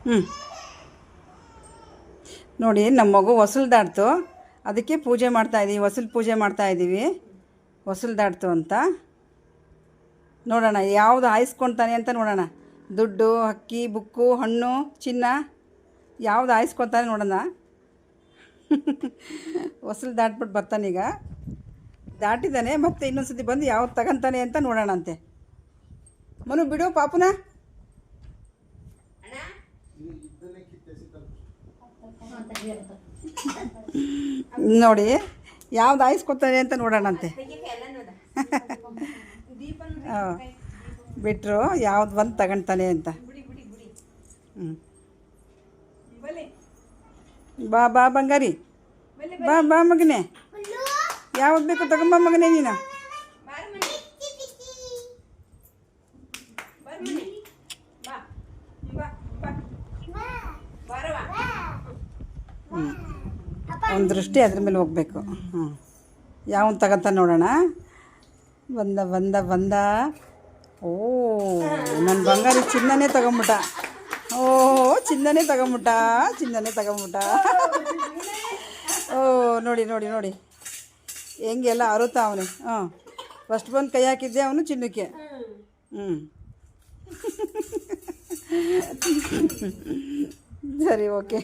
ಹ್ಞೂ ನೋಡಿ, ನಮ್ಮ ಮಗು ಹೊಸಲು ದಾಟ್ತು, ಅದಕ್ಕೆ ಪೂಜೆ ಮಾಡ್ತಾಯಿದ್ದೀವಿ, ಹೊಸಲು ಪೂಜೆ ಮಾಡ್ತಾಯಿದ್ದೀವಿ. ಹೊಸಲು ದಾಟ್ತು ಅಂತ ನೋಡೋಣ ಯಾವುದು ಆಯಿಸ್ಕೊತಾನೆ ಅಂತ ನೋಡೋಣ. ದುಡ್ಡು, ಅಕ್ಕಿ, ಬುಕ್ಕು, ಹಣ್ಣು, ಚಿನ್ನ ಯಾವುದು ಆಯಿಸ್ಕೊತಾನೆ ನೋಡೋಣ. ಹೊಸಲು ದಾಟ್ಬಿಟ್ಟು ಬರ್ತಾನೀಗ. ದಾಟಿದ್ದಾನೆ, ಮತ್ತೆ ಇನ್ನೊಂದು ಸತಿ ಬಂದು ಯಾವ್ದು ತಗೊಂತಾನೆ ಅಂತ ನೋಡೋಣಂತೆ. ಮನು ಬಿಡು ಪಾಪುನ. ನೋಡಿ ಯಾವ್ದು ಆಯಿಸ್ಕೊತಾನೆ ಅಂತ ನೋಡೋಣಂತೆ. ಹಾಂ ಬಿಟ್ಟರು ಯಾವ್ದು ಬಂದು ತಗೊತಾನೆ ಅಂತ. ಹ್ಞೂ ಬಾ ಬಾ ಬಂಗಾರಿ, ಬಾ ಬಾ ಮಗನೇ, ಯಾವ್ದು ಬೇಕು ತಗೊಂಬ ಮಗನೇ ನೀನು. ಒಂದು ದೃಷ್ಟಿ ಅದ್ರ ಮೇಲೆ ಹೋಗಬೇಕು. ಹ್ಞೂ ಯಾವನು ತಗೊಂತ ನೋಡೋಣ. ಬಂದ ಬಂದ ಬಂದ. ಓ ನನ್ನ ಬಂಗಾರಿ ಚಿನ್ನನೇ ತಗೊಂಬಿಟ್ಟ. ಓ ಚಿನ್ನನೇ ತಗೊಂಬಿಟ್ಟ, ಚಿನ್ನನೇ ತಗೊಂಬಿಟ್ಟ. ಓ ನೋಡಿ ನೋಡಿ ನೋಡಿ ಹೆಂಗೆಲ್ಲ ಅರುತ್ತ ಅವನು. ಹಾಂ ಫಸ್ಟ್ ಬಂದು ಕೈ ಹಾಕಿದ್ದೆ ಅವನು ಚಿನ್ನಕ್ಕೆ. ಹ್ಞೂ ಸರಿ ಓಕೆ.